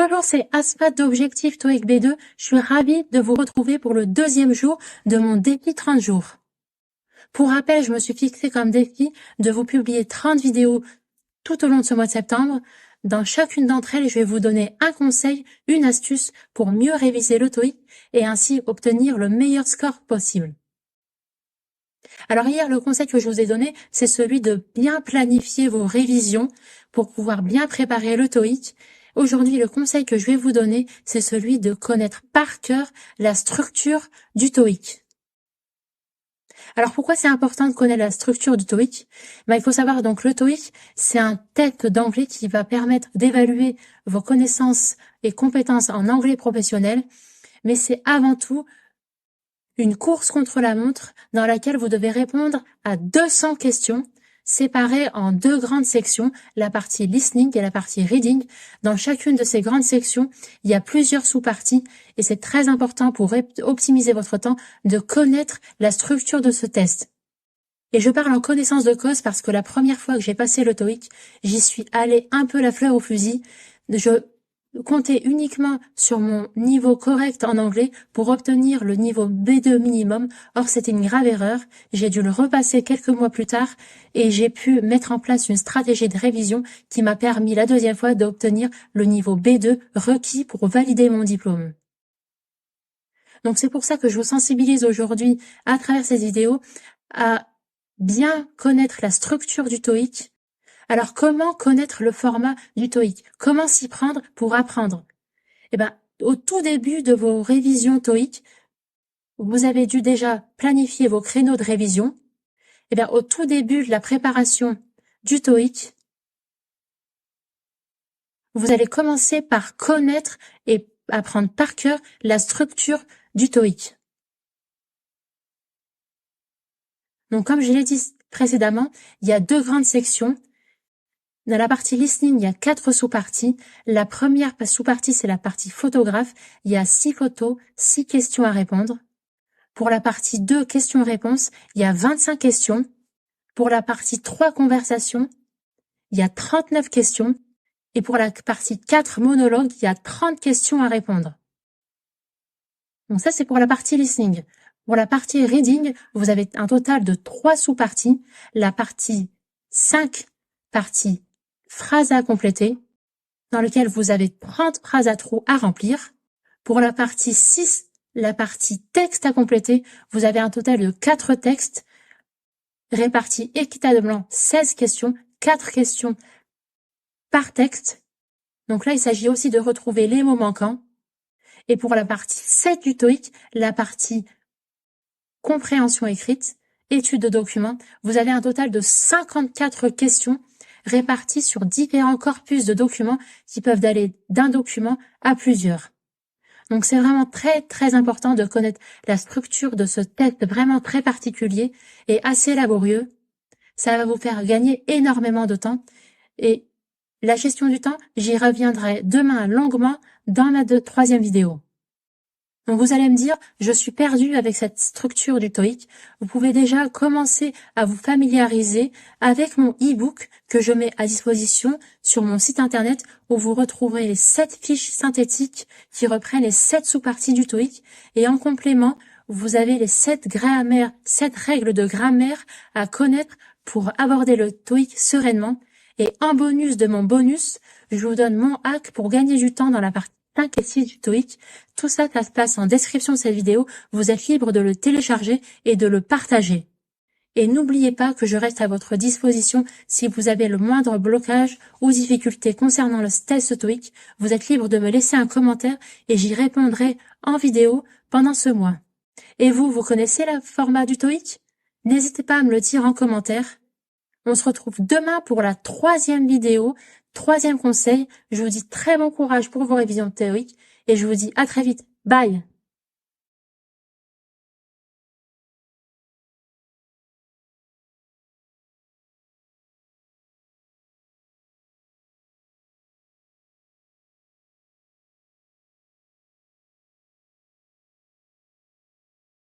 Bonjour, c'est Asma d'Objectif TOEIC B2. Je suis ravie de vous retrouver pour le deuxième jour de mon défi 30 jours. Pour rappel, je me suis fixé comme défi de vous publier 30 vidéos tout au long de ce mois de septembre. Dans chacune d'entre elles, je vais vous donner un conseil, une astuce pour mieux réviser le TOEIC et ainsi obtenir le meilleur score possible. Alors hier, le conseil que je vous ai donné, c'est celui de bien planifier vos révisions pour pouvoir bien préparer le TOEIC. Aujourd'hui, le conseil que je vais vous donner, c'est celui de connaître par cœur la structure du TOEIC. Alors pourquoi c'est important de connaître la structure du TOEIC? Il faut savoir donc le TOEIC, c'est un test d'anglais qui va permettre d'évaluer vos connaissances et compétences en anglais professionnel, mais c'est avant tout une course contre la montre dans laquelle vous devez répondre à 200 questions séparées en deux grandes sections, la partie listening et la partie reading. Dans chacune de ces grandes sections, il y a plusieurs sous-parties et c'est très important pour optimiser votre temps de connaître la structure de ce test. Et je parle en connaissance de cause parce que la première fois que j'ai passé le TOEIC, j'y suis allée un peu la fleur au fusil. Je comptais uniquement sur mon niveau correct en anglais pour obtenir le niveau B2 minimum. Or, c'était une grave erreur. J'ai dû le repasser quelques mois plus tard et j'ai pu mettre en place une stratégie de révision qui m'a permis la deuxième fois d'obtenir le niveau B2 requis pour valider mon diplôme. Donc, c'est pour ça que je vous sensibilise aujourd'hui à travers ces vidéos à bien connaître la structure du TOEIC. Alors, comment connaître le format du TOEIC? Comment s'y prendre pour apprendre? Au tout début de vos révisions TOEIC, vous avez dû déjà planifier vos créneaux de révision. Au tout début de la préparation du TOEIC, vous allez commencer par connaître et apprendre par cœur la structure du TOEIC. Donc, comme je l'ai dit précédemment, il y a deux grandes sections. Dans la partie listening, il y a 4 sous-parties. La première sous-partie, c'est la partie photographe. Il y a 6 photos, 6 questions à répondre. Pour la partie 2, questions-réponses, il y a 25 questions. Pour la partie 3, conversation, il y a 39 questions. Et pour la partie 4, monologue, il y a 30 questions à répondre. Donc ça, c'est pour la partie listening. Pour la partie reading, vous avez un total de 3 sous-parties. La partie 5, partie phrases à compléter, dans lequel vous avez 30 phrases à trous à remplir. Pour la partie 6, la partie texte à compléter, vous avez un total de 4 textes répartis équitablement 16 questions, 4 questions par texte. Donc là, il s'agit aussi de retrouver les mots manquants. Et pour la partie 7 du TOEIC, la partie compréhension écrite, étude de documents, vous avez un total de 54 questions répartis sur différents corpus de documents qui peuvent aller d'un document à plusieurs. Donc c'est vraiment très très important de connaître la structure de ce test vraiment très particulier et assez laborieux. Ça va vous faire gagner énormément de temps et la gestion du temps, j'y reviendrai demain longuement dans ma troisième vidéo. Donc vous allez me dire, je suis perdue avec cette structure du TOEIC. Vous pouvez déjà commencer à vous familiariser avec mon e-book que je mets à disposition sur mon site internet où vous retrouverez les 7 fiches synthétiques qui reprennent les 7 sous-parties du TOEIC. Et en complément, vous avez les 7 règles de grammaire à connaître pour aborder le TOEIC sereinement. Et en bonus de mon bonus, je vous donne mon hack pour gagner du temps dans la partie 5 et 6 du TOEIC. Tout ça, ça se passe en description de cette vidéo. Vous êtes libre de le télécharger et de le partager. Et n'oubliez pas que je reste à votre disposition si vous avez le moindre blocage ou difficulté concernant le test TOEIC. Vous êtes libre de me laisser un commentaire et j'y répondrai en vidéo pendant ce mois. Et vous connaissez le format du TOEIC? N'hésitez pas à me le dire en commentaire. On se retrouve demain pour la 3e vidéo, 3e conseil. Je vous dis très bon courage pour vos révisions de TOEIC et je vous dis à très vite. Bye!